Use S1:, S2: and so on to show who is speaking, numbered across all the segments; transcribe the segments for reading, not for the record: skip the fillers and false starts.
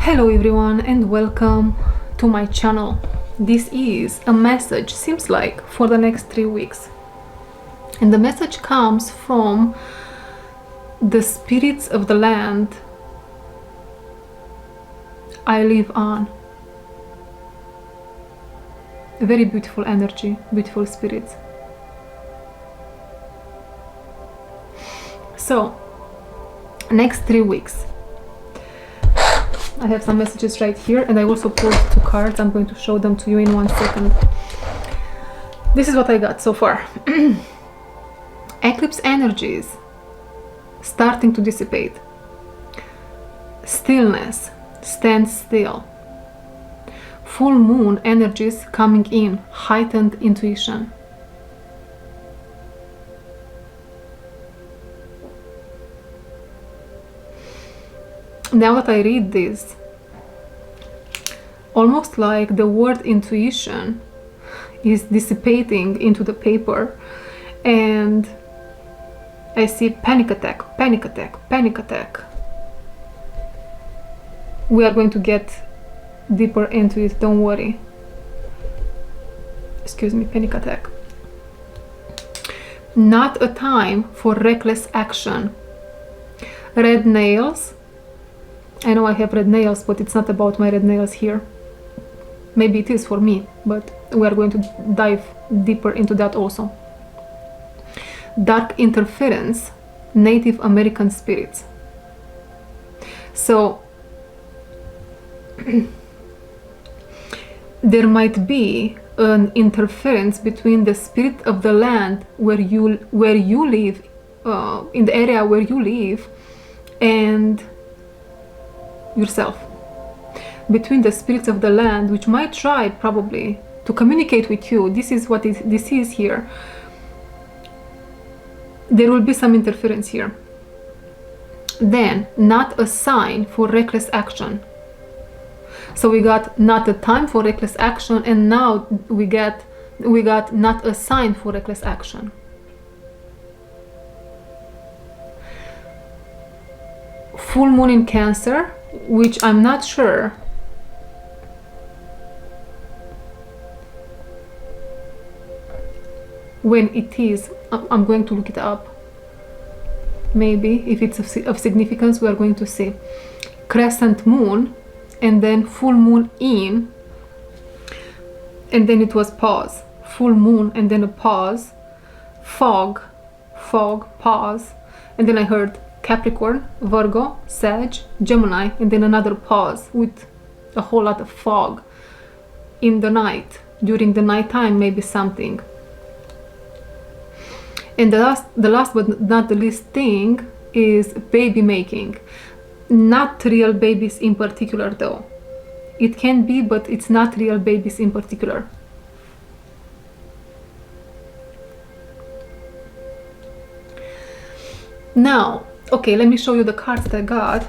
S1: Hello everyone and welcome to my channel. This is a message, seems like, for the next 3 weeks. And the message comes from the spirits of the land I live on. Very beautiful energy, beautiful spirits. So, next 3 weeks. I have some messages right here, and I also pulled 2 cards. I'm going to show them to you in 1 second. This is what I got so far. Eclipse energies starting to dissipate. Stillness, stand still. Full moon energies coming in, heightened intuition. Now that I read this, almost like the word intuition is dissipating into the paper, and I see panic attack, panic attack, panic attack. We are going to get deeper into it, don't worry. Excuse me, panic attack. Not a time for reckless action. Red nails. I know I have red nails, but it's not about my red nails here. Maybe it is for me, but we are going to dive deeper into that also. Dark interference, Native American spirits. So there might be an interference between the spirit of the land where you live, in the area where you live, and yourself, between the spirits of the land, which might try probably to communicate with you. This is what this is here. There will be some interference here. Then, not a sign for reckless action. So we got not a time for reckless action, and now we got not a sign for reckless action. Full moon in Cancer, which I'm not sure when it is. I'm going to look it up. Maybe if it's of significance, we are going to see crescent moon, and then full moon in, and then it was pause, full moon, and then a pause, fog, pause, and then I heard Capricorn, Virgo, Sag, Gemini, and then another pause with a whole lot of fog in the night, during the night time, maybe something. And the last but not the least thing is baby making. Not real babies in particular though. It can be, but it's not real babies in particular. Now, okay, let me show you the cards that I got.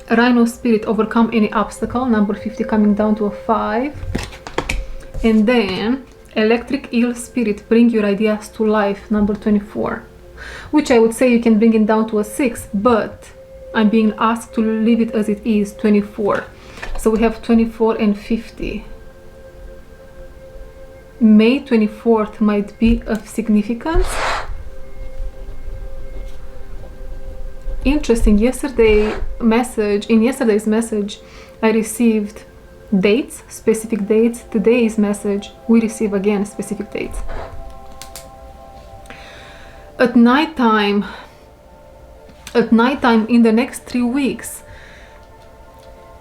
S1: Rhino Spirit, overcome any obstacle, number 50 coming down to a 5. And then Electric Eel Spirit, bring your ideas to life, number 24. Which I would say you can bring it down to a 6, but I'm being asked to leave it as it is, 24. So we have 24 and 50. May 24th might be of significance. Interesting. In yesterday's message, I received dates, specific dates. Today's message, we receive again specific dates. At nighttime, in the next 3 weeks,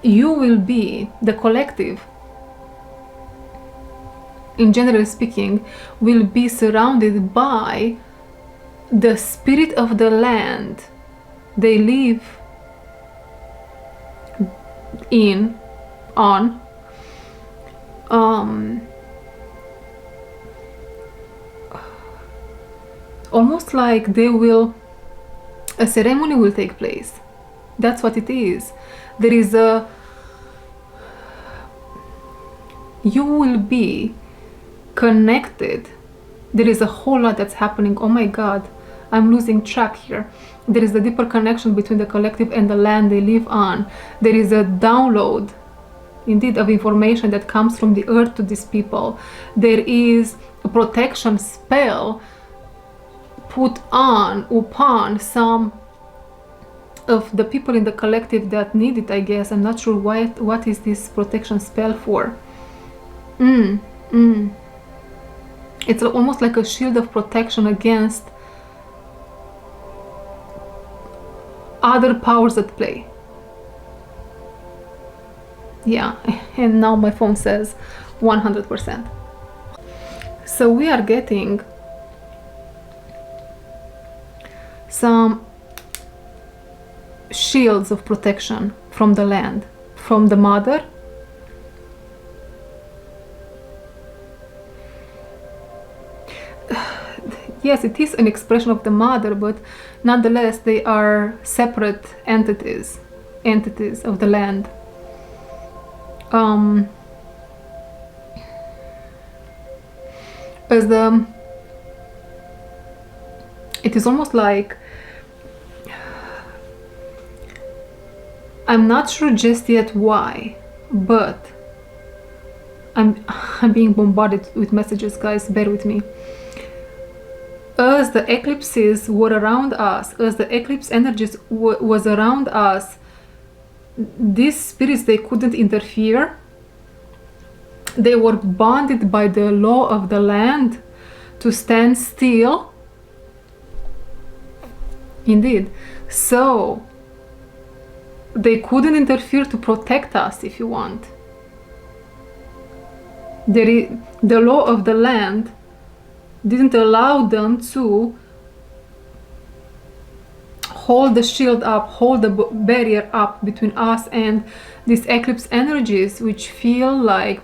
S1: you will be, the collective, in general speaking, will be surrounded by the spirit of the land they live on. Almost like a ceremony will take place. That's what it is. You will be connected. There is a whole lot that's happening. Oh my God, I'm losing track here. There is a deeper connection between the collective and the land they live on. There is a download, indeed, of information that comes from the earth to these people. There is a protection spell put on upon some of the people in the collective that need it, I guess. I'm not sure what is this protection spell for. It's almost like a shield of protection against other powers at play. Yeah, and now my phone says 100%. So we are getting some shields of protection from the land, from the mother. Yes, it is an expression of the mother, but nonetheless they are separate entities of the land. It is almost like, I'm not sure just yet why, but I'm being bombarded with messages, guys, bear with me. As the eclipses were around us, as the eclipse energies was around us, these spirits, they couldn't interfere. They were bonded by the law of the land to stand still. Indeed. So they couldn't interfere to protect us, if you want. The law of the land didn't allow them to hold the shield up, hold the barrier up between us and these eclipse energies, which feel like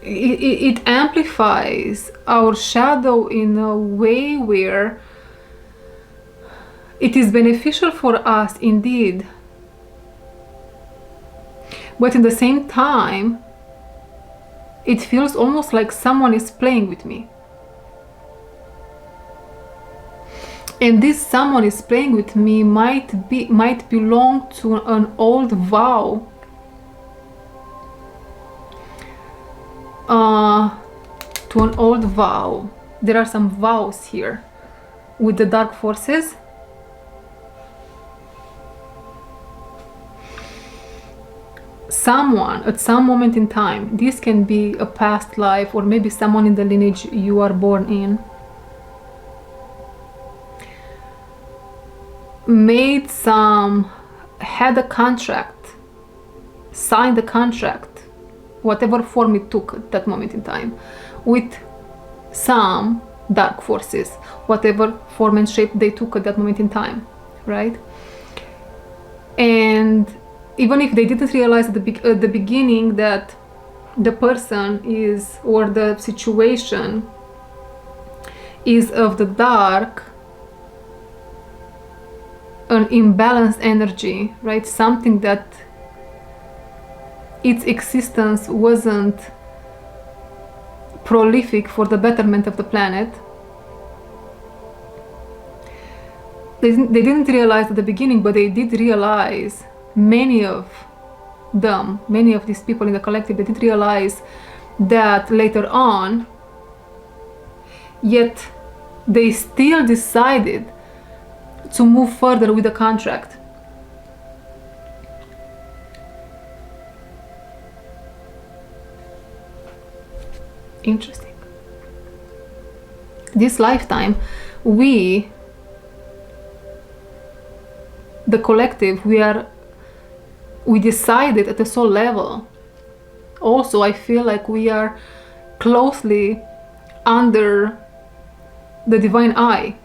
S1: it amplifies our shadow in a way where it is beneficial for us indeed, but in the same time it feels almost like someone is playing with me. And this someone is playing with me might belong to an old vow, There are some vows here with the dark forces. Someone at some moment in time, this can be a past life or maybe someone in the lineage you are born in, had a contract, signed a contract, whatever form it took at that moment in time, with some dark forces, whatever form and shape they took at that moment in time, right? And even if they didn't realize at the beginning that the person is, or the situation is of the dark, an imbalanced energy, right? Something that its existence wasn't prolific for the betterment of the planet. They didn't realize at the beginning, but they did realize, many of these people in the collective, they did realize that later on, yet they still decided to move further with the contract. Interesting. This lifetime, we, the collective, we decided at a soul level. Also, I feel like we are closely under the divine eye.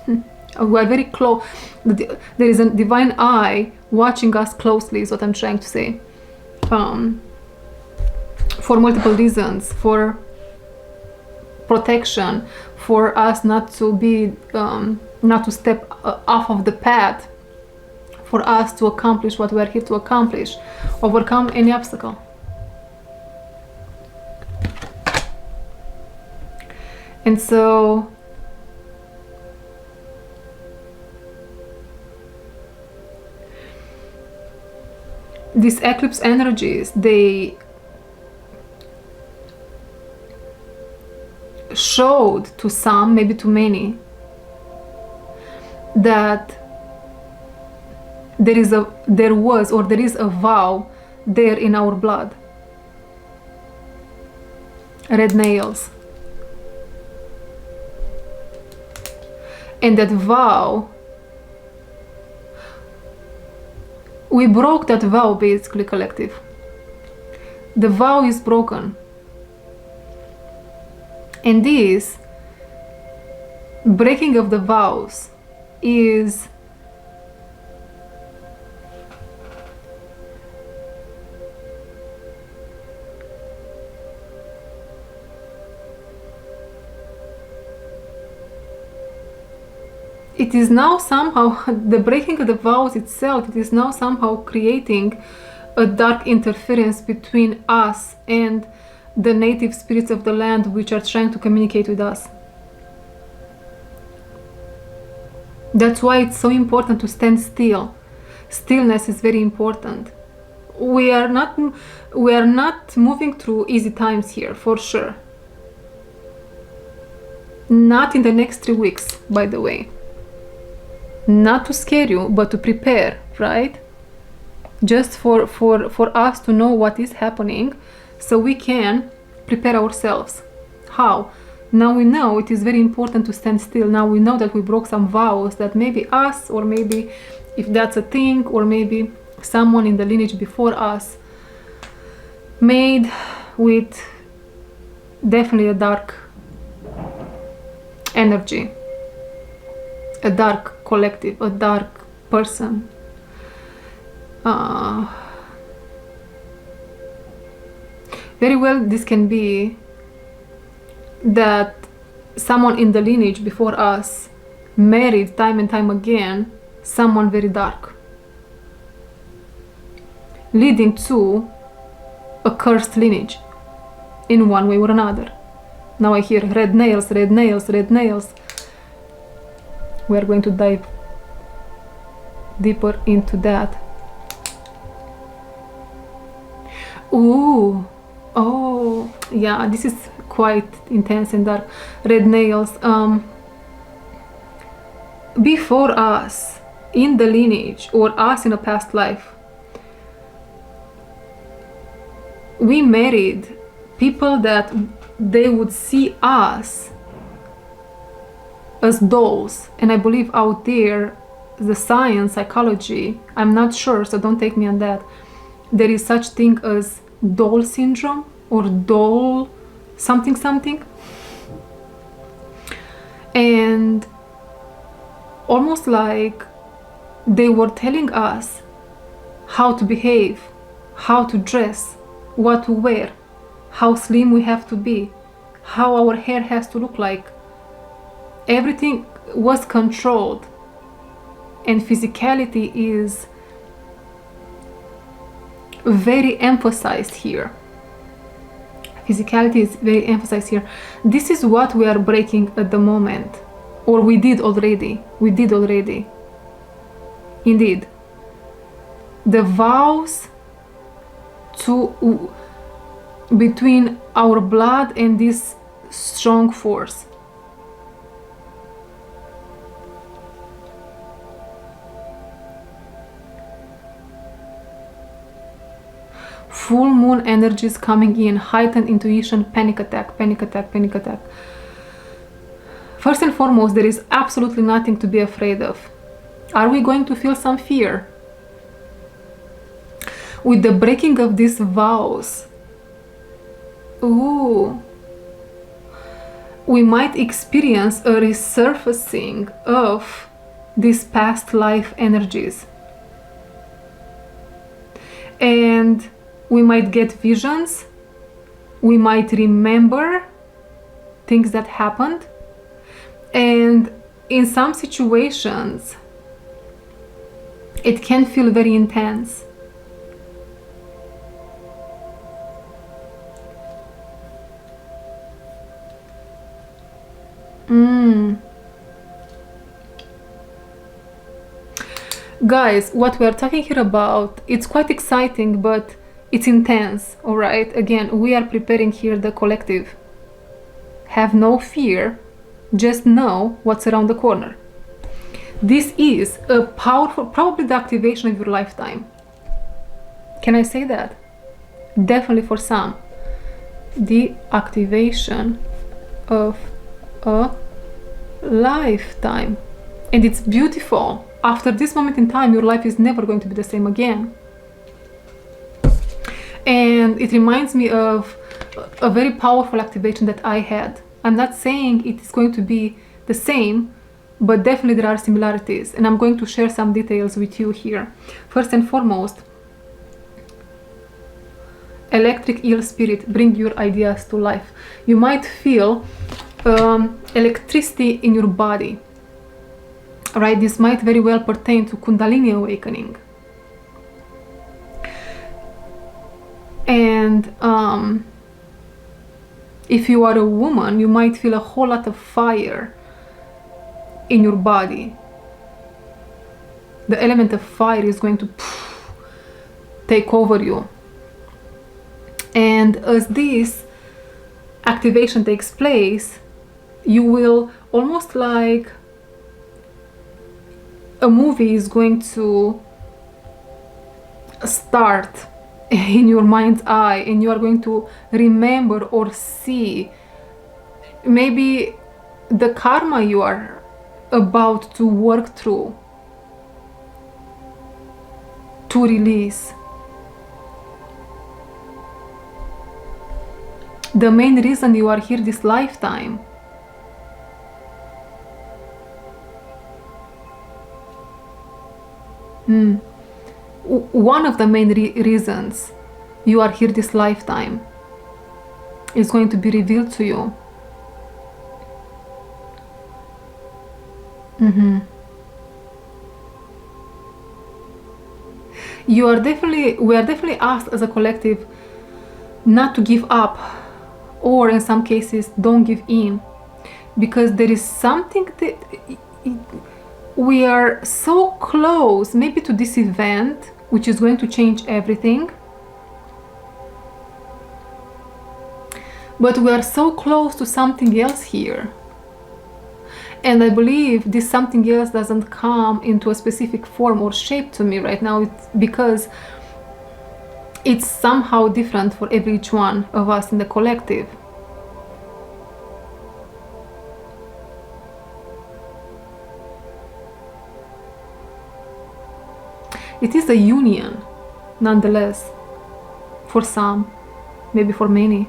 S1: We are very close. There is a divine eye watching us closely, is what I'm trying to say. For multiple reasons, for protection, for us not to step off of the path, for us to accomplish what we are here to accomplish, overcome any obstacle. And so these eclipse energies, they showed to some, maybe to many, that there is a vow there in our blood. Red nails. And that vow, we broke that vow, basically, collective. The vow is broken. And this breaking of the vows is it is now somehow, the breaking of the vows itself, it is now somehow creating a dark interference between us and the native spirits of the land, which are trying to communicate with us. That's why it's so important to stand still. Stillness is very important. We are not moving through easy times here, for sure. Not in the next 3 weeks, by the way. Not to scare you, but to prepare, right? Just for us to know what is happening, so we can prepare ourselves. How? Now we know it is very important to stand still. Now we know that we broke some vows that maybe us, or maybe if that's a thing, or maybe someone in the lineage before us made with definitely a dark energy, a dark collective, a dark person. Very well, this can be that someone in the lineage before us married time and time again someone very dark, leading to a cursed lineage in one way or another. Now I hear red nails, red nails, red nails. We are going to dive deeper into that. Ooh, oh, yeah, this is quite intense and dark. Red nails. Before us, in the lineage, or us in a past life, we married people that they would see us as dolls. And I believe out there, the science, psychology, I'm not sure, so don't take me on that, there is such thing as doll syndrome, or doll something something. And almost like they were telling us how to behave, how to dress, what to wear, how slim we have to be, how our hair has to look like. Everything was controlled, and physicality is very emphasized here. Physicality is very emphasized here. This is what we are breaking at the moment, or we did already. We did already. Indeed. The vows to between our blood and this strong force. Full moon energies coming in, heightened intuition, panic attack, panic attack, panic attack. First and foremost, there is absolutely nothing to be afraid of. Are we going to feel some fear? With the breaking of these vows, ooh, we might experience a resurfacing of these past life energies. And we might get visions, we might remember things that happened, and in some situations it can feel very intense. Guys, what we are talking here about, it's quite exciting, but it's intense, all right? Again, we are preparing here the collective. Have no fear, just know what's around the corner. This is a powerful, probably the activation of your lifetime. Can I say that? Definitely for some. The activation of a lifetime. And it's beautiful. After this moment in time, your life is never going to be the same again. And it reminds me of a very powerful activation that I had. I'm not saying it is going to be the same, but definitely there are similarities. And I'm going to share some details with you here. First and foremost, electric eel spirit, bring your ideas to life. You might feel electricity in your body. Right, this might very well pertain to Kundalini awakening. And if you are a woman, you might feel a whole lot of fire in your body. The element of fire is going to take over you. And as this activation takes place, you will almost like a movie is going to start in your mind's eye, and you are going to remember or see maybe the karma you are about to work through, to release. The main reason you are here this lifetime. One of the main reasons you are here this lifetime is going to be revealed to you. We are definitely asked as a collective not to give up, or in some cases don't give in, because there is something that we are so close maybe to this event which is going to change everything, but we are so close to something else here. And I believe this something else doesn't come into a specific form or shape to me right now. It's because it's somehow different for every each one of us in the collective. It is a union, nonetheless, for some, maybe for many.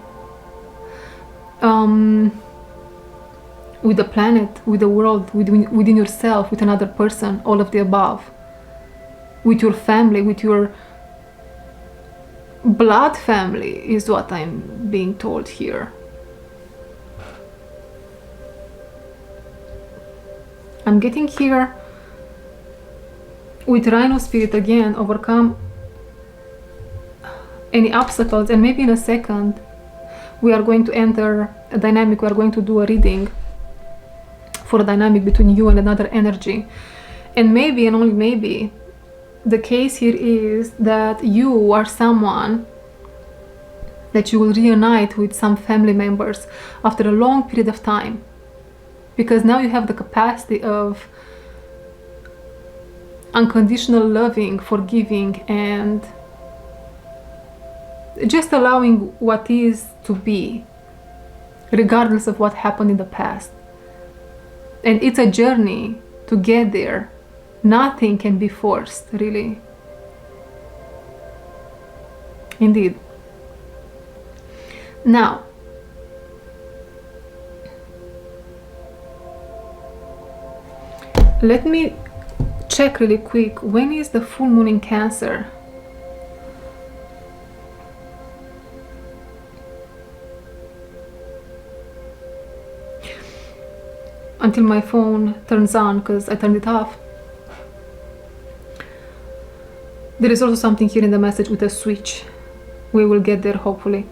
S1: With the planet, with the world, within yourself, with another person, all of the above. With your family, with your blood family, is what I'm being told here. I'm getting here with Rhino Spirit again, overcome any obstacles, and maybe in a second we are going to enter a dynamic. We are going to do a reading for a dynamic between you and another energy. And maybe, and only maybe, the case here is that you are someone that you will reunite with some family members after a long period of time, because now you have the capacity of unconditional loving, forgiving, and just allowing what is to be, regardless of what happened in the past. And it's a journey to get there. Nothing can be forced, really. Indeed. Now, let me check really quick, when is the full moon in Cancer? Until my phone turns on, because I turned it off. There is also something here in the message with a switch. We will get there, hopefully.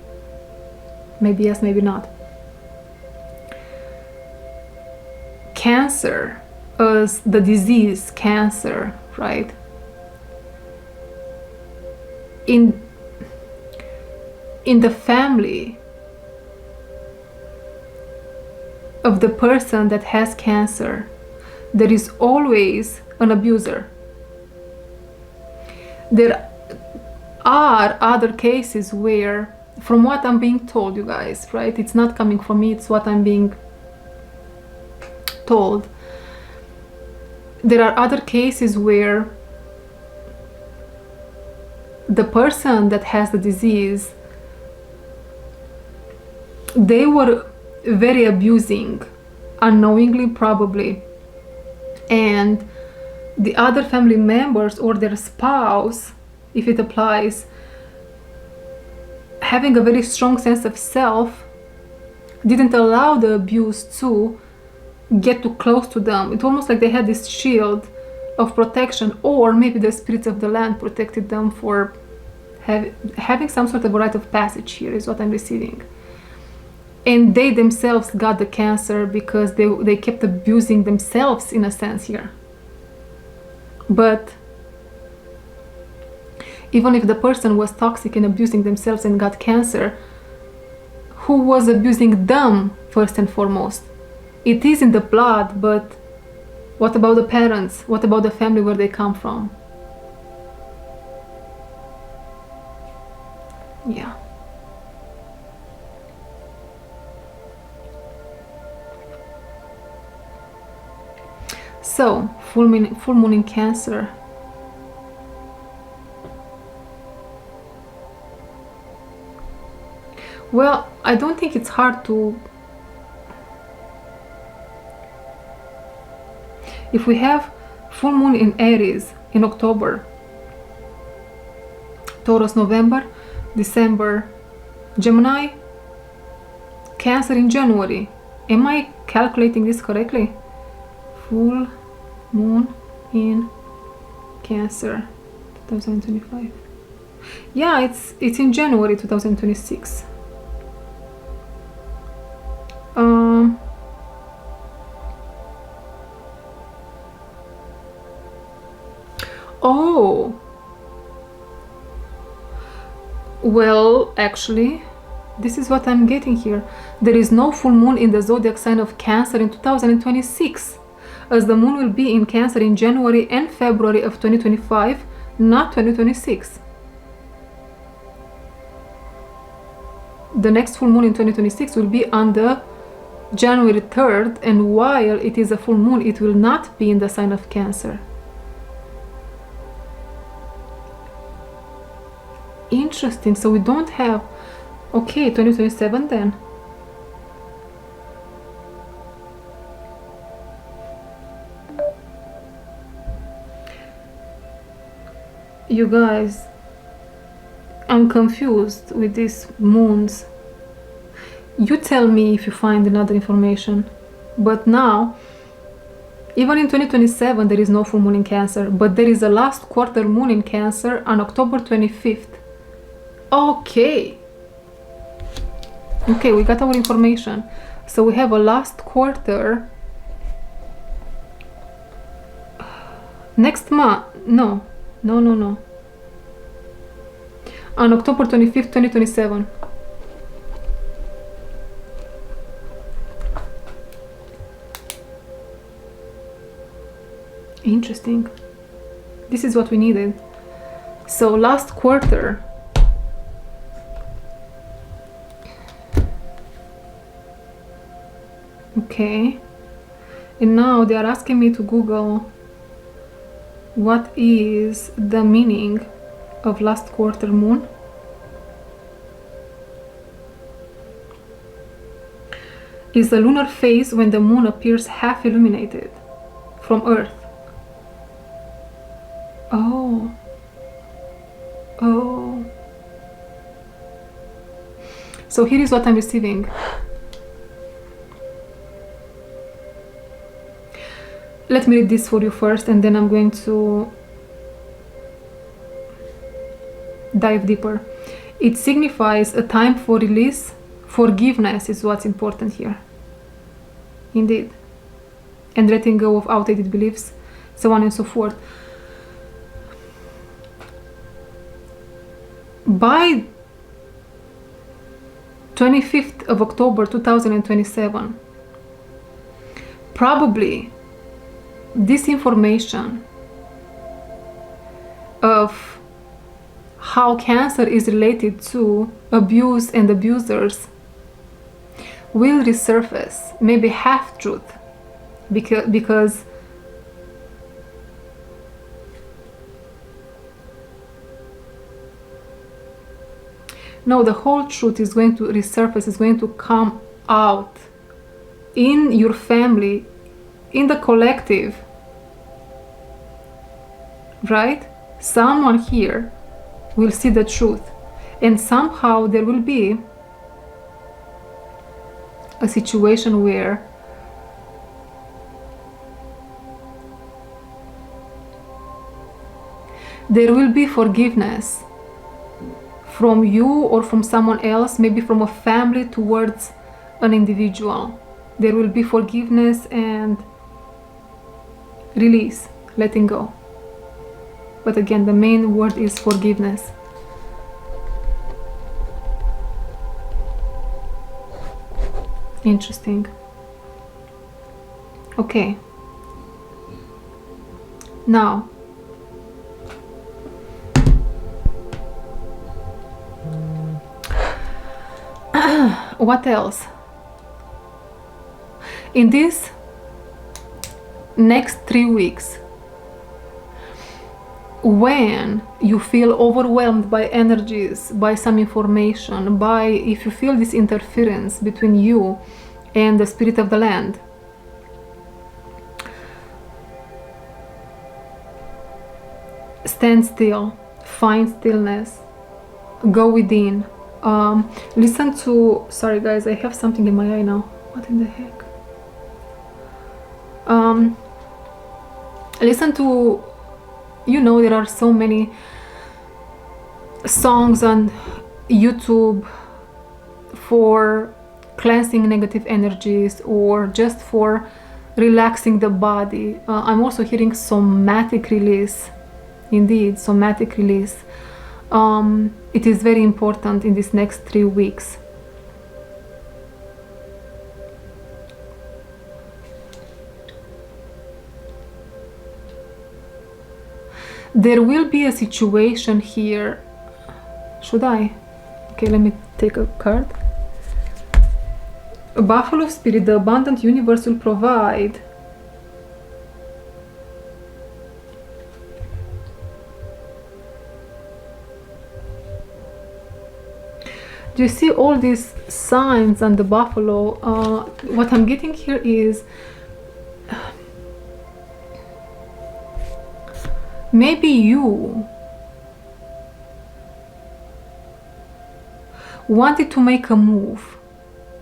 S1: Maybe yes, maybe not. Cancer, as the disease cancer, right? in the family of the person that has cancer, there is always an abuser. There are other cases where, from what I'm being told, you guys, right? It's not coming from me, it's what I'm being told. There are other cases where the person that has the disease, they were very abusing, unknowingly probably, and the other family members or their spouse, if it applies, having a very strong sense of self, didn't allow the abuse to get too close to them. It's almost like they had this shield of protection, or maybe the spirits of the land protected them for having some sort of a rite of passage here, is what I'm receiving. And they themselves got the cancer because they kept abusing themselves, in a sense, here. But even if the person was toxic and abusing themselves and got cancer, who was abusing them first and foremost? It is in the blood, but what about the parents? What about the family where they come from? Yeah. So, full moon in Cancer. Well, I don't think it's hard to... If we have full moon in Aries in October, Taurus November, December, Gemini, Cancer in January. Am I calculating this correctly? Full moon in Cancer 2025. Yeah, it's in January 2026. Oh, well, actually, this is what I'm getting here. There is no full moon in the zodiac sign of Cancer in 2026, as the moon will be in Cancer in January and February of 2025, not 2026. The next full moon in 2026 will be on the January 3rd, and while it is a full moon, it will not be in the sign of Cancer. Interesting. So we don't have... Okay, 2027 then. You guys, I'm confused with these moons. You tell me if you find another information. But now, even in 2027, there is no full moon in Cancer, but there is a last quarter moon in Cancer on October 25th. Okay. Okay, we got our information. So we have a last quarter next month. No. On October 25th, 2027. Interesting. This is what we needed. So last quarter. Okay. And now they are asking me to Google what is the meaning of last quarter moon. Is a lunar phase when the moon appears half illuminated from Earth. Oh. So here is what I'm receiving. Let me read this for you first, and then I'm going to dive deeper. It signifies a time for release. Forgiveness is what's important here. Indeed. And letting go of outdated beliefs, so on and so forth. by 25th of October 2027, probably this information of how cancer is related to abuse and abusers will resurface, maybe half truth, because no, the whole truth is going to resurface, is going to come out in your family, in the collective, right? Someone here will see the truth, and somehow there will be a situation where there will be forgiveness from you or from someone else, maybe from a family towards an individual. There will be forgiveness and release, letting go. But again, the main word is forgiveness. Interesting. Okay. Now, what else? In this next 3 weeks, when you feel overwhelmed by energies, by some information, by if you feel this interference between you and the spirit of the land, stand still, find stillness, go within. Listen to, sorry guys, I have something in my eye now. What in the heck? Listen to, you know, there are so many songs on YouTube for cleansing negative energies or just for relaxing the body. I'm also hearing somatic release. Indeed, somatic release. It is very important in these next 3 weeks. There will be a situation here. Should I? Okay, let me take a card. A buffalo spirit, the abundant universe will provide. Do you see all these signs on the buffalo? What I'm getting here is maybe you wanted to make a move,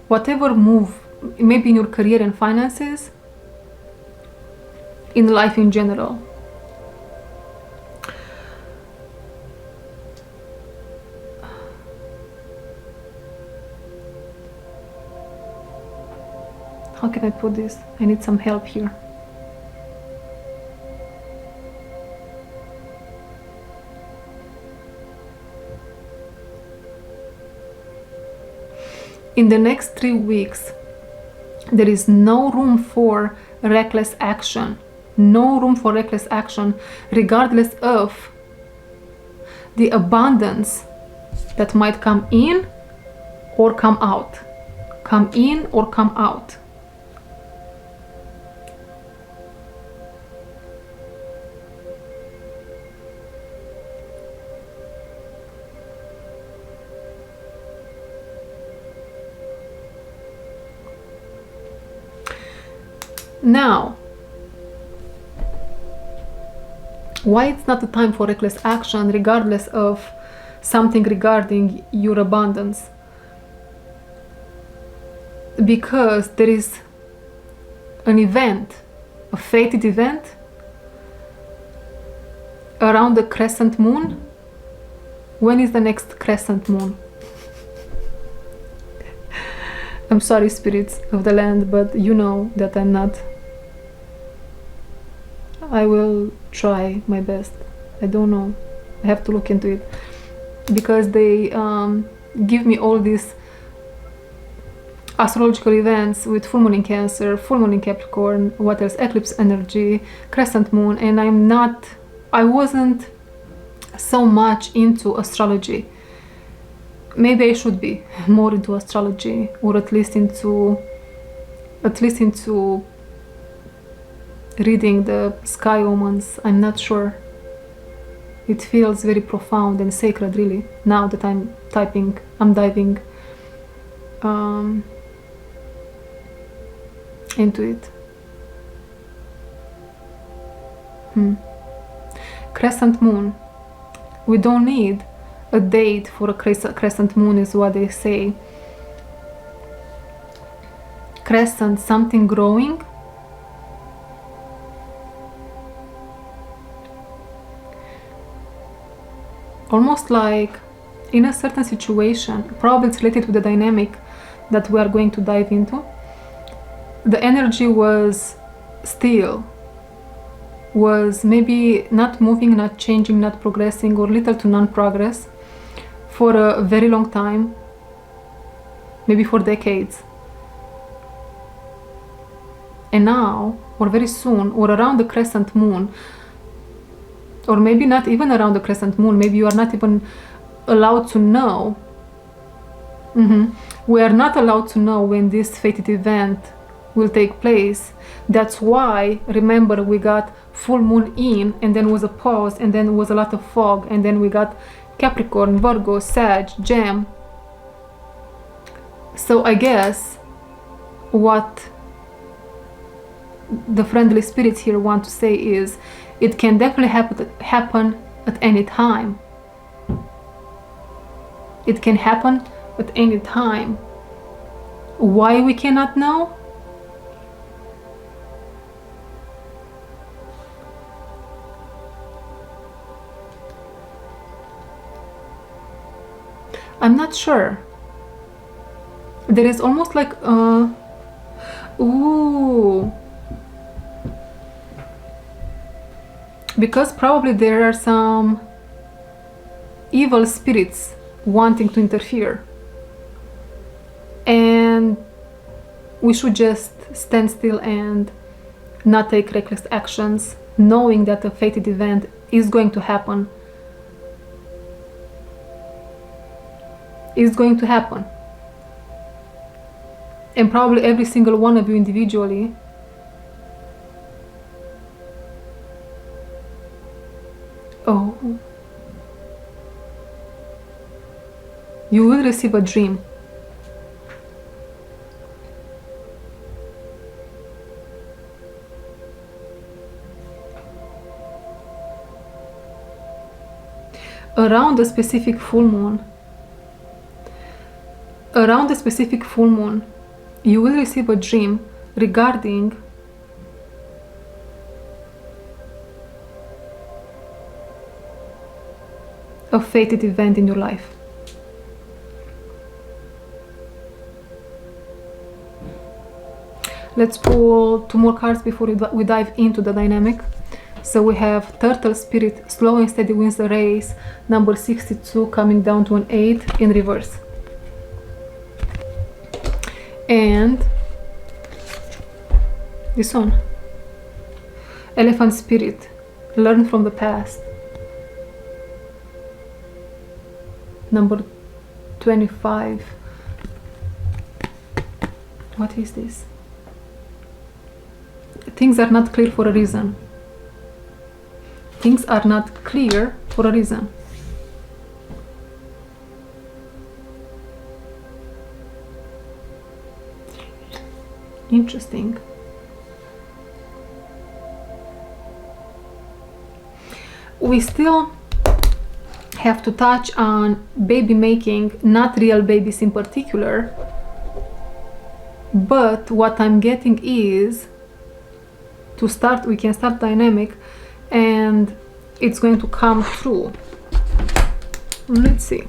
S1: whatever move, maybe in your career and finances, in life in general. How can I put this? I need some help here. In the next 3 weeks, there is no room for reckless action. No room for reckless action, regardless of the abundance that might come in or come out. Come in or come out. Now, why it's not a time for reckless action regardless of something regarding your abundance? Because there is an event, a fated event around the crescent moon. When is the next crescent moon? I'm sorry, spirits of the land, but you know that I'm not. I will try my best. I don't know. I have to look into it. because they give me all these astrological events with full moon in Cancer, full moon in Capricorn, what else, eclipse energy, crescent moon, and I wasn't so much into astrology. Maybe I should be more into astrology, or at least into reading the sky omens. I'm not sure. It feels very profound and sacred, really, now that I'm diving into it. Crescent moon. We don't need a date for a crescent moon, is what they say. Crescent, something growing. Almost like in a certain situation, probably it's related to the dynamic that we are going to dive into. The energy was still, was maybe not moving, not changing, not progressing, or little to non-progress for a very long time, maybe for decades. And now, or very soon, or around the crescent moon, or maybe not even around the crescent moon, maybe you are not even allowed to know. We are not allowed to know when this fated event will take place. That's why, remember, we got full moon in, and then was a pause, and then was a lot of fog, and then we got Capricorn, Virgo, Sag, Gem. So I guess what the friendly spirits here want to say is it can definitely happen at any time. It can happen at any time. Why we cannot know? I'm not sure. There is almost like ooh, because probably there are some evil spirits wanting to interfere, and we should just stand still and not take reckless actions, knowing that a fated event is going to happen. Is going to happen. And probably every single one of you individually you will receive a dream. Around a specific full moon. Around a specific full moon, you will receive a dream regarding a fated event in your life. Let's pull 2 more cards before we dive into the dynamic. So we have Turtle Spirit, slow and steady wins the race, number 62, coming down to an 8 in reverse. And this one, Elephant Spirit, learn from the past, number 25. What is this? Things are not clear for a reason. Things are not clear for a reason. Interesting. We still have to touch on baby making, not real babies in particular, but what I'm getting is to start, we can start dynamic and it's going to come through. Let's see.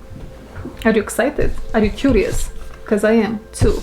S1: Are you excited? Are you curious? Because I am too.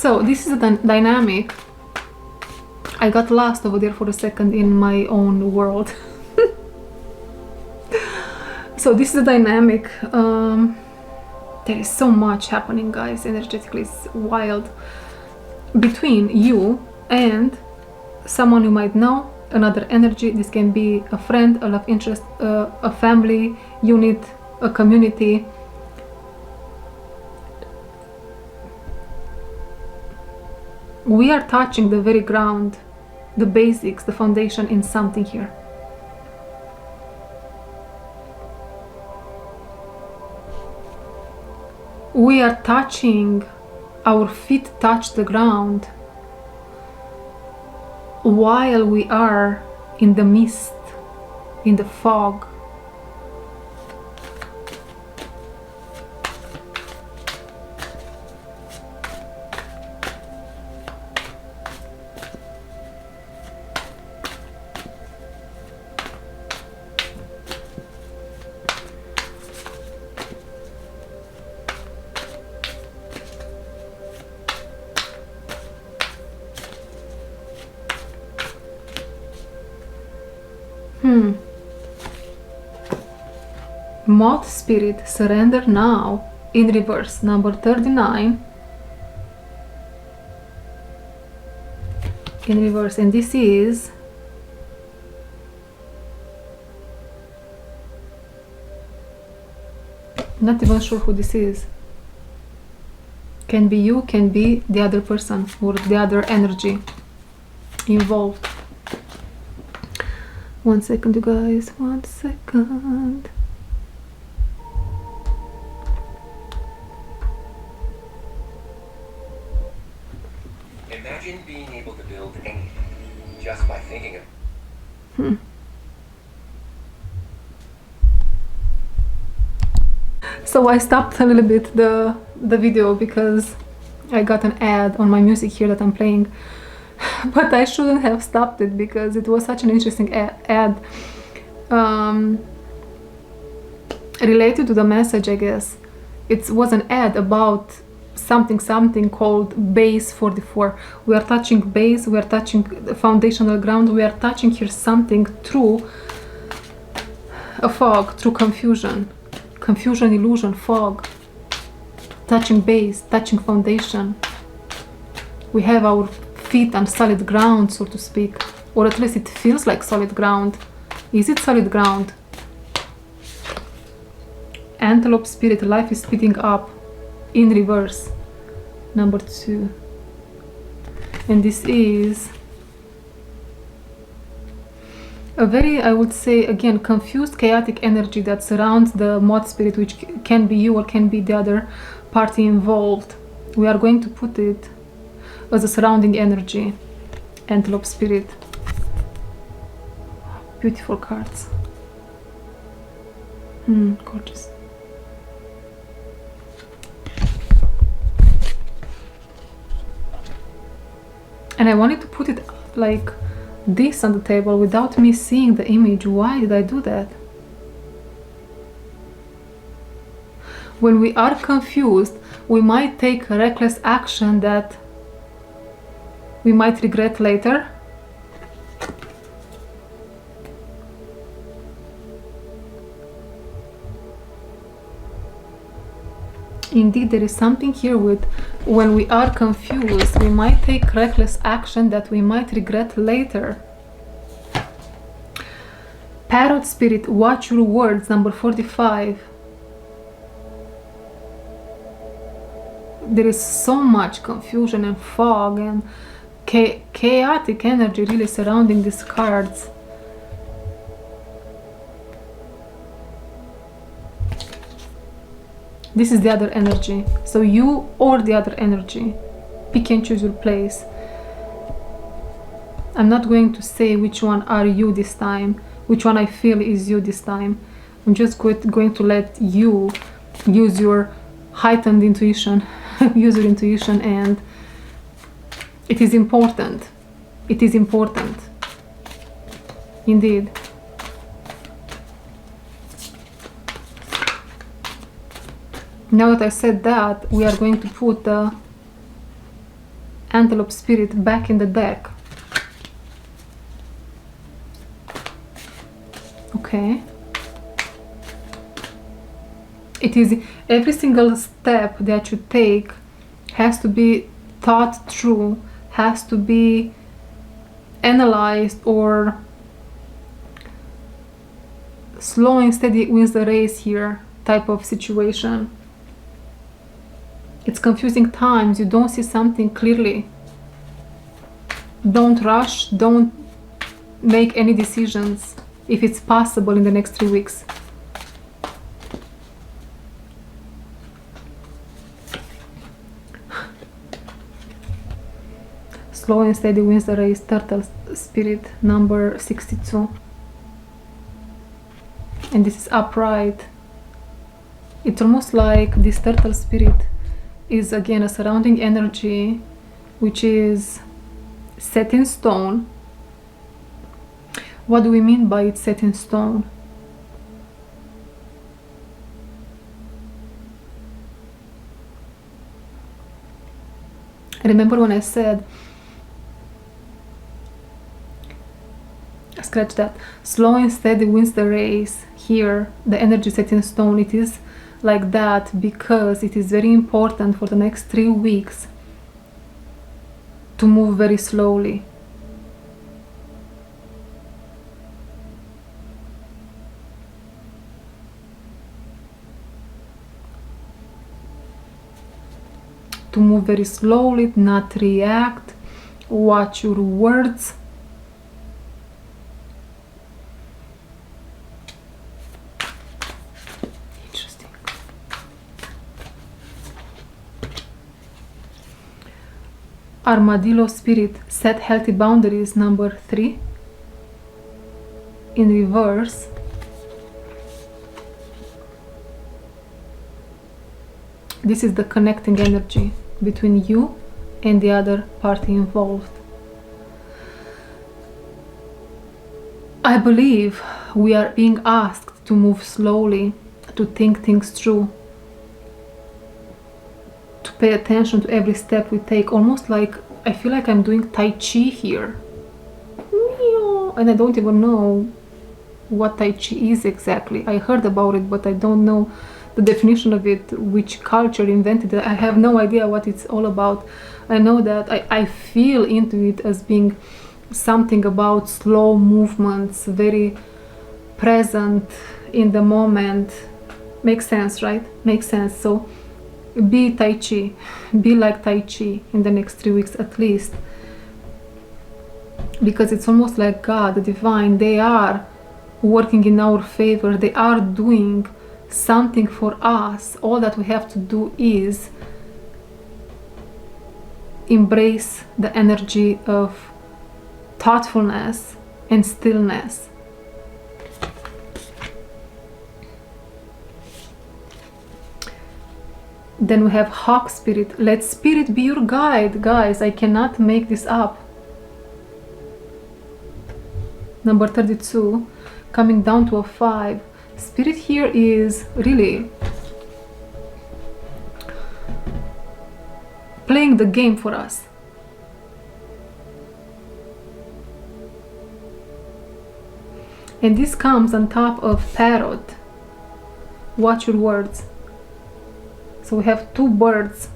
S1: So this is a dynamic. I got lost over there for a second in my own world. So this is a dynamic. There is so much happening, guys, energetically. It's wild. Between you and someone you might know, another energy. This can be a friend, a love interest, a family unit, a community. We are touching the very ground, the basics, the foundation in something here. We are touching, our feet touch the ground while we are in the mist, in the fog. Moth spirit, surrender now, in reverse, number 39. In reverse, and this is not even sure who this is. Can be you, can be the other person or the other energy involved. 1 second, you guys, 1 second.
S2: Imagine being able to build anything just by thinking of
S1: So I stopped a little bit the video because I got an ad on my music here that I'm playing, but I shouldn't have stopped it because it was such an interesting ad related to the message, I guess. It was an ad about something called base 44. We are touching base, we are touching the foundational ground, we are touching here something through a fog, through confusion, illusion, fog, touching base, touching foundation. We have our feet on solid ground, so to speak, or at least it feels like solid ground. Is it solid ground? Antelope spirit, life is speeding up, in reverse, number 2. And this is a very, I would say, again, confused, chaotic energy that surrounds the moth spirit, which can be you or can be the other party involved. We are going to put it as a surrounding energy. Antelope spirit. Beautiful cards. Gorgeous. And I wanted to put it like this on the table without me seeing the image. Why did I do that? When we are confused, we might take a reckless action that we might regret later. Indeed, there is something here with when we are confused, we might take reckless action that we might regret later. Parrot spirit, watch your words, number 45. There is so much confusion and fog and chaotic energy really surrounding these cards. This is the other energy. So you or the other energy. Pick and choose your place. I'm not going to say which one are you this time, which one I feel is you this time. I'm just going to let you use your heightened intuition, use your intuition, and it is important. It is important. Indeed. Now that I said that, we are going to put the antelope spirit back in the deck. Okay. It is every single step that you take has to be thought through, has to be analyzed, or slow and steady wins the race here type of situation. It's confusing times, you don't see something clearly. Don't rush, don't make any decisions if it's possible in the next 3 weeks. Slow and steady wins the race, turtle spirit, number 62. And this is upright. It's almost like this turtle spirit is again a surrounding energy which is set in stone. What do we mean by it's set in stone? Remember when I said, scratch that, slow and steady wins the race. Here the energy set in stone. It is like that because it is very important for the next 3 weeks to move very slowly. To move very slowly, not react, watch your words. Interesting. Armadillo spirit, set healthy boundaries, number 3. In reverse. This is the connecting energy between you and the other party involved. I believe we are being asked to move slowly, to think things through, to pay attention to every step we take, almost like I feel like I'm doing Tai Chi here. And I don't even know what Tai Chi is exactly. I heard about it, but I don't know the definition of it, which culture invented it. I have no idea what it's all about. I know that I feel into it as being something about slow movements, very present in the moment. Makes sense, right? Makes sense. So be Tai Chi, be like Tai Chi in the next 3 weeks at least, because it's almost like God, the divine, they are working in our favor. They are doing something for us. All that we have to do is embrace the energy of thoughtfulness and stillness. Then we have hawk spirit. Let spirit be your guide. Guys, I cannot make this up. Number 32, coming down to a 5. Spirit here is really playing the game for us. And this comes on top of parrot. Watch your words. So we have 2 birds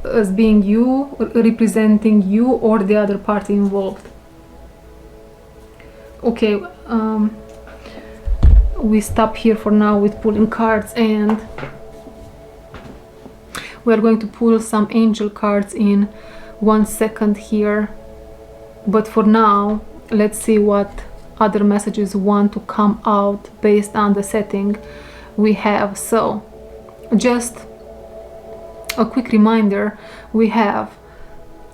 S1: as being you, representing you or the other party involved. Okay, we stop here for now with pulling cards, and we are going to pull some angel cards in 1 second here. But for now, let's see what other messages want to come out based on the setting we have. So just a quick reminder, we have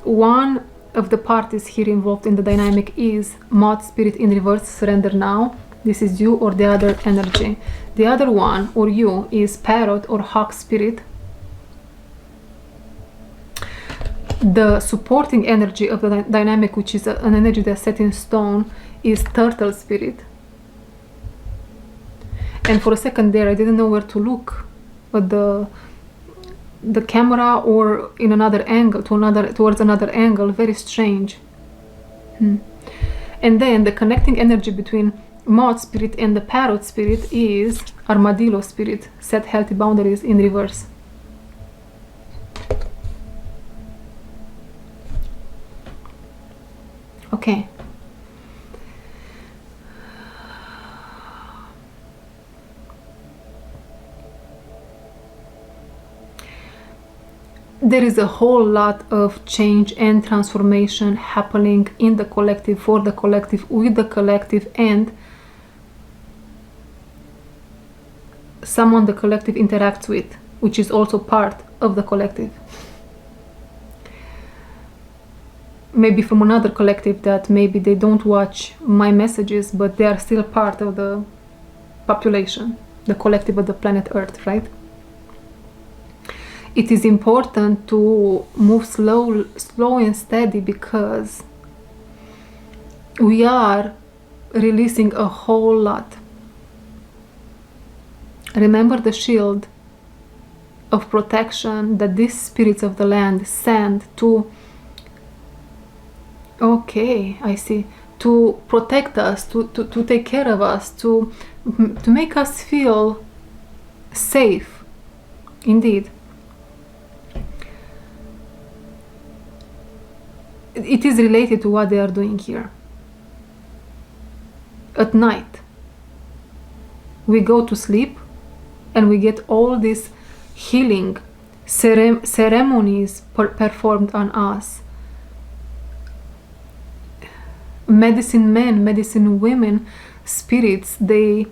S1: one of the parties here involved in the dynamic is moth spirit in reverse, surrender now. This is you or the other energy. The other one, or you, is parrot or hawk spirit. The supporting energy of the dynamic, which is an energy that's set in stone, is turtle spirit. And for a second there, I didn't know where to look at the the camera or in another angle, towards another angle. Very strange. And then the connecting energy between moth spirit and the parrot spirit is armadillo spirit. Set healthy boundaries in reverse. Okay. There is a whole lot of change and transformation happening in the collective, for the collective, with the collective, and someone the collective interacts with, which is also part of the collective. Maybe from another collective that maybe they don't watch my messages, but they are still part of the population, the collective of the planet Earth, right? It is important to move slow and steady, because we are releasing a whole lot. Remember the shield of protection that these spirits of the land send to, okay, I see, to protect us, to take care of us, to make us feel safe. Indeed. It is related to what they are doing here. At night, we go to sleep and we get all these healing ceremonies performed on us. Medicine men, medicine women, spirits, they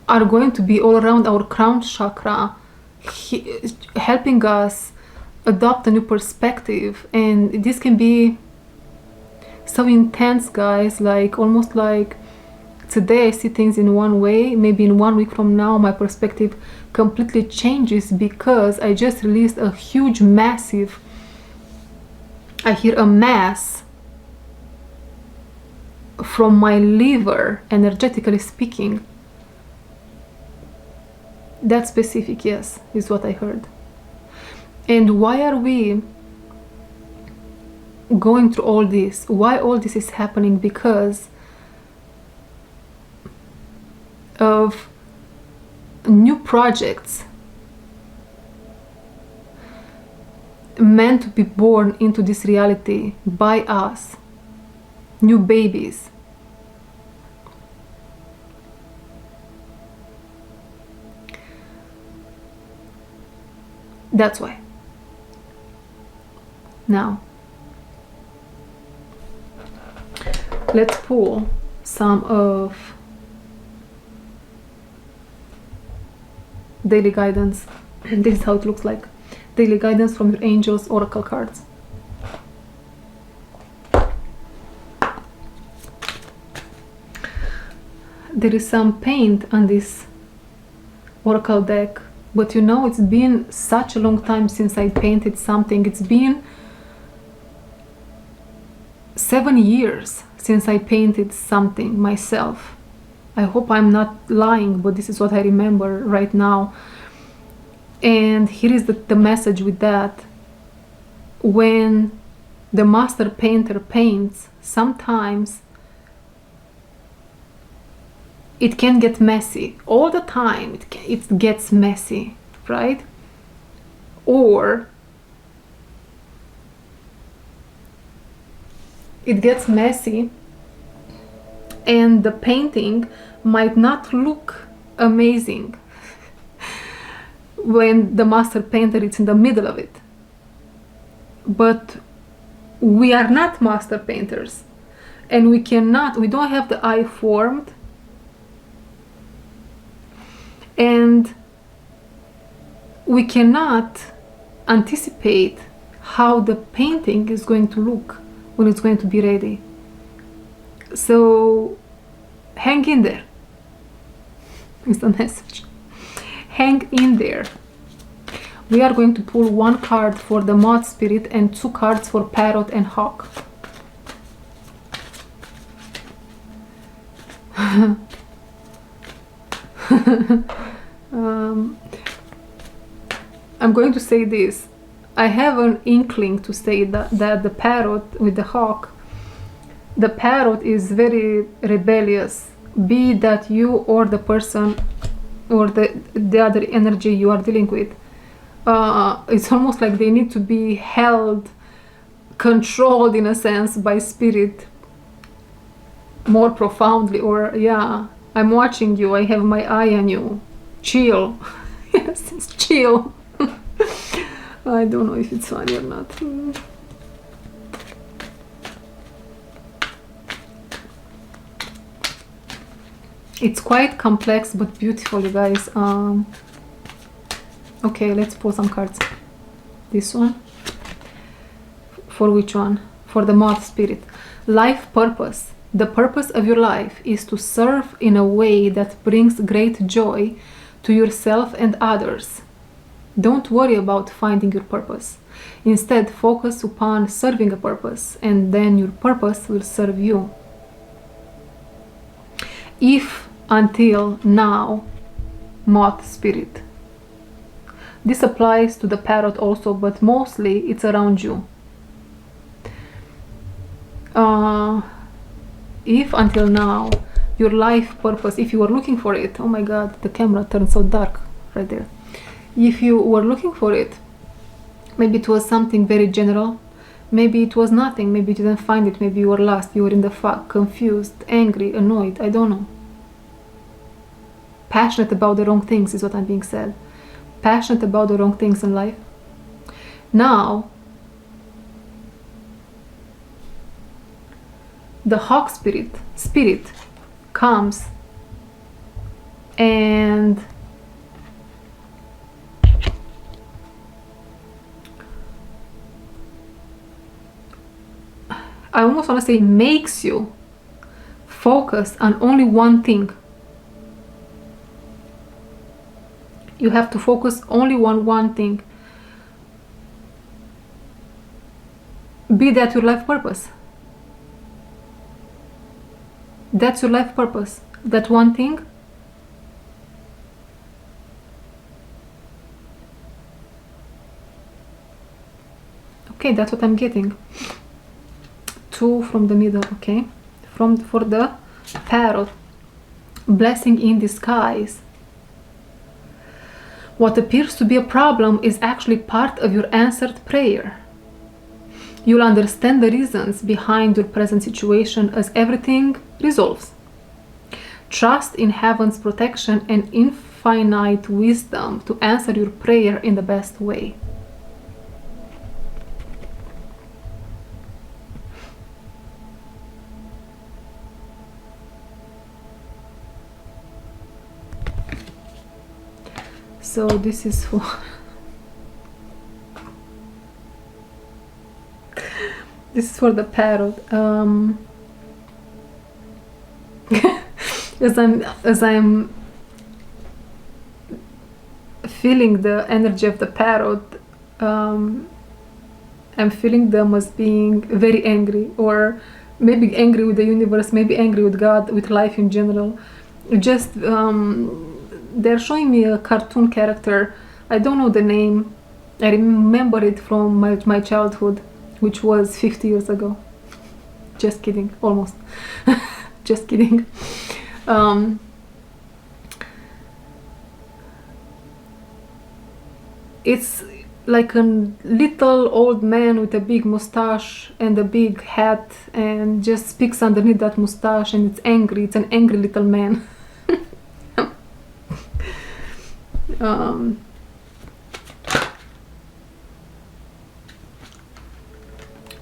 S1: are going to be all around our crown chakra, helping us adopt a new perspective. And this can be so intense, guys, like almost like today I see things in one way, maybe in 1 week from now my perspective completely changes, because I just released a huge, massive, I hear a mass from my liver, energetically speaking. That specific, yes, is what I heard. And why are we going through all this? Why all this is happening? Because of new projects meant to be born into this reality by us. New babies. That's why. Now, let's pull some of daily guidance. This is how it looks like. Daily guidance from your angels oracle cards. There is some paint on this oracle deck, but you know, it's been such a long time since I painted something. It's been 7 years since I painted something myself. I hope I'm not lying, but this is what I remember right now. And here is the message with that. When the master painter paints, sometimes it can get messy. All the time it gets messy, right? Or it gets messy and the painting might not look amazing when the master painter is in the middle of it. But we are not master painters, and we don't have the eye formed, and we cannot anticipate how the painting is going to look when it's going to be ready. So hang in there is the message. Hang in there. We are going to pull 1 card for the moth spirit and 2 cards for parrot and hawk. I'm going to say this. I have an inkling to say that the parrot with the hawk, the parrot is very rebellious, be that you or the person or the other energy you are dealing with. It's almost like they need to be held, controlled in a sense by spirit more profoundly, or yeah, I'm watching you, I have my eye on you, chill. Yes, it's chill. I don't know if it's funny or not. It's quite complex but beautiful, you guys. Okay, let's pull some cards. This one. For which one? For the moth spirit. Life purpose. The purpose of your life is to serve in a way that brings great joy to yourself and others. Don't worry about finding your purpose. Instead, focus upon serving a purpose, and then your purpose will serve you. If until now, moth spirit. This applies to the parrot also, but mostly it's around you. If until now, your life purpose, if you were looking for it, oh my god, the camera turned so dark right there. If you were looking for it, maybe it was something very general, maybe it was nothing, maybe you didn't find it, maybe you were lost, you were in the fog, confused, angry, annoyed, I don't know. Passionate about the wrong things is what I'm being said. Passionate about the wrong things in life. Now, the hawk spirit comes and I almost want to say makes you focus on only one thing. You have to focus only on one thing. Be that your life purpose. That's your life purpose. That one thing. Okay, that's what I'm getting. Two from the middle, okay? For the parrot. Blessing in disguise. What appears to be a problem is actually part of your answered prayer. You'll understand the reasons behind your present situation as everything resolves. Trust in heaven's protection and infinite wisdom to answer your prayer in the best way. So this is for this is for the parrot. As I'm feeling the energy of the parrot, I'm feeling them as being very angry, or maybe angry with the universe, maybe angry with God, with life in general. Just they're showing me a cartoon character. I don't know the name. I remember it from my childhood, which was 50 years ago. Just kidding, almost. Just kidding. It's like a little old man with a big mustache and a big hat, and just speaks underneath that mustache, and it's angry. It's an angry little man.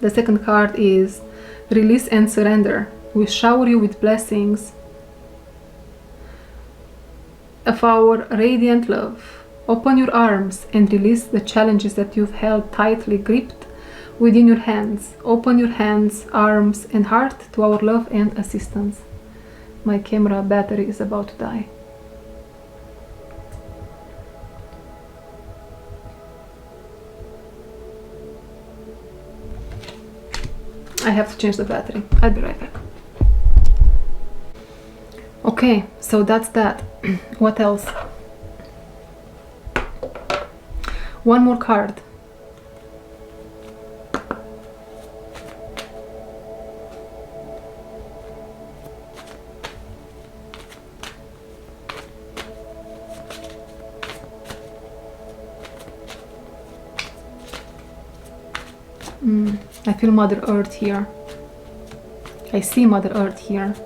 S1: The second card is release and surrender. We shower you with blessings of our radiant love. Open your arms and release the challenges that you've held tightly gripped within your hands. Open your hands, arms, and heart to our love and assistance. My camera battery is about to die. I have to change the battery. I'll be right back. Okay, so that's that. What else? One more card. I feel Mother Earth here. I see Mother Earth here.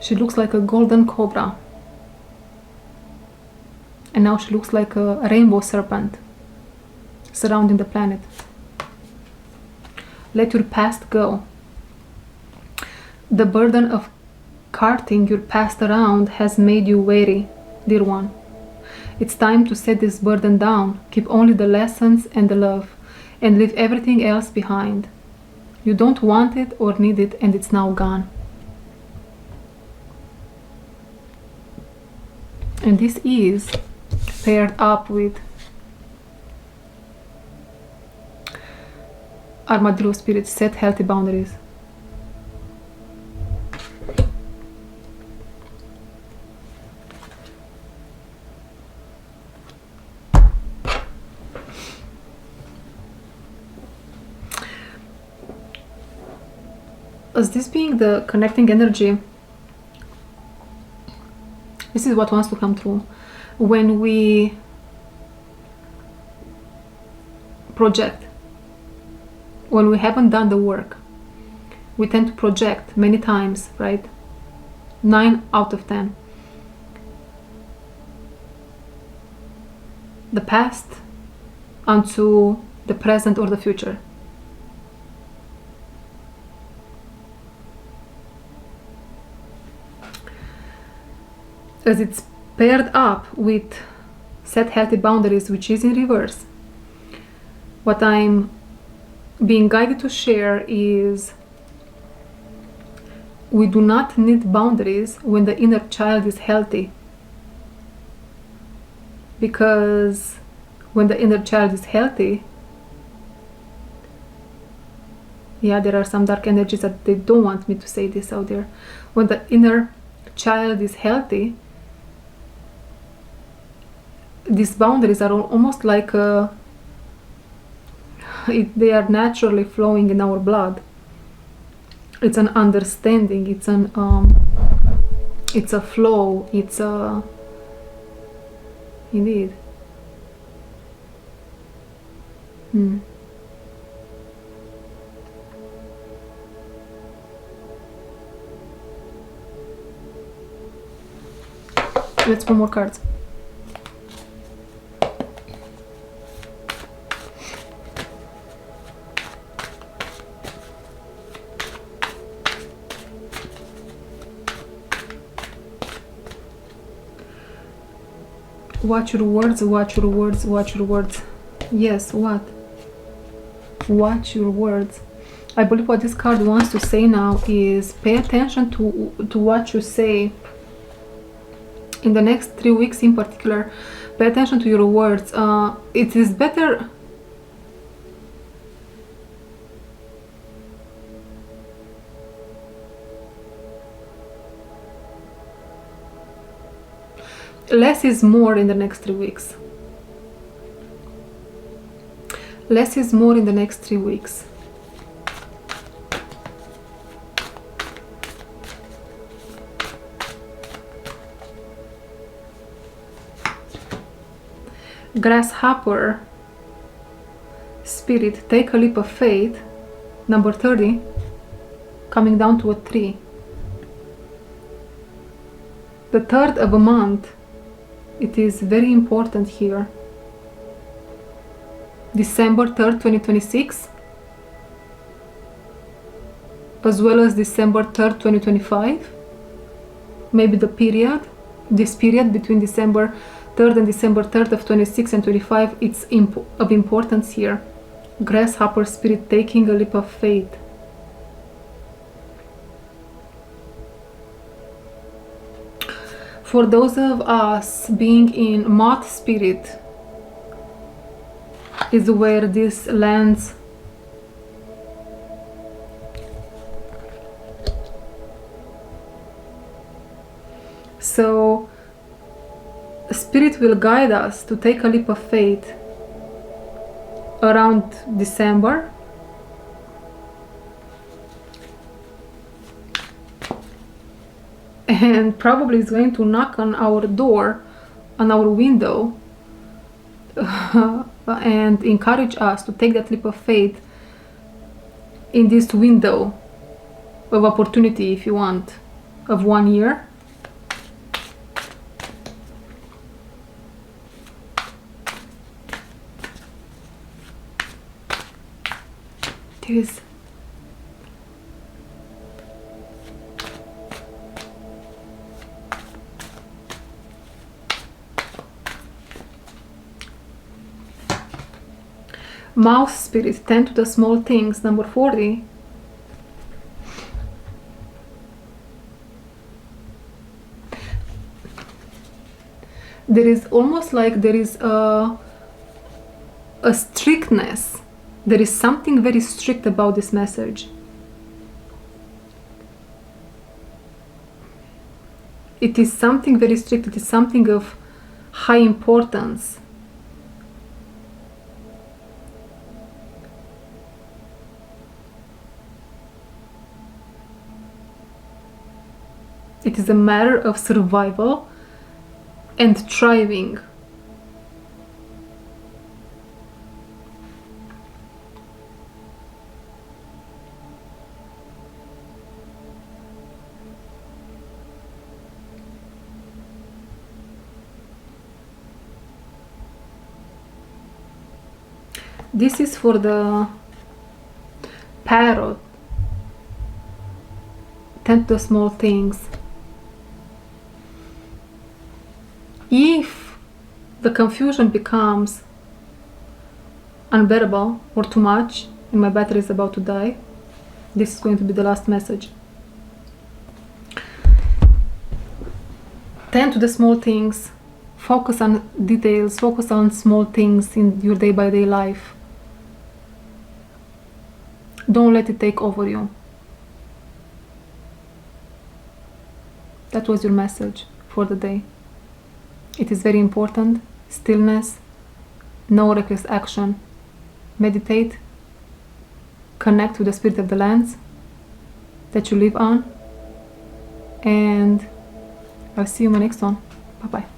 S1: She looks like a golden cobra. And now she looks like a rainbow serpent surrounding the planet. Let your past go. The burden of carting your past around has made you weary, dear one. It's time to set this burden down. Keep only the lessons and the love, and leave everything else behind. You don't want it or need it, and it's now gone. And this is paired up with Armadillo Spirit. Set healthy boundaries. As this being the connecting energy, this is what wants to come through. When we project, when we haven't done the work, we tend to project many times, right? 9 out of 10. The past onto the present or the future. As it's paired up with set healthy boundaries, which is in reverse, what I'm being guided to share is we do not need boundaries when the inner child is healthy, because when the inner child is healthy, yeah, there are some dark energies that they don't want me to say this out there. When the inner child is healthy, these boundaries are almost like they are naturally flowing in our blood. It's an understanding, it's a flow, it's a indeed. Let's pull more cards. Watch your words, watch your words, watch your words. Yes, what? Watch your words. I believe what this card wants to say now is pay attention to what you say. In the next 3 weeks in particular, pay attention to your words. It is better. Less is more in the next 3 weeks. Less is more in the next 3 weeks. Grasshopper Spirit, take a leap of faith. Number 30, coming down to a 3. The 3rd of a month. It is very important here. December 3rd, 2026, as well as December 3rd, 2025. Maybe the period, this period between December 3rd and December 3rd of 26 and 25, it's of importance here. Grasshopper Spirit, taking a leap of faith. For those of us being in moth spirit is where this lands. So Spirit will guide us to take a leap of faith around December. And probably is going to knock on our door, on our window, and encourage us to take that leap of faith in this window of opportunity, if you want, of 1 year. There is mouse spirit, tend to the small things, number 40. There is almost like there is a strictness. There is something very strict about this message. It is something very strict. It is something of high importance. It is a matter of survival and thriving. This is for the parrot. Tend to the small things. If the confusion becomes unbearable or too much, and my battery is about to die, this is going to be the last message. Tend to the small things. Focus on details. Focus on small things in your day-by-day life. Don't let it take over you. That was your message for the day. It is very important. Stillness, no reckless action. Meditate, connect with the spirit of the lands that you live on, and I'll see you in my next one. Bye bye.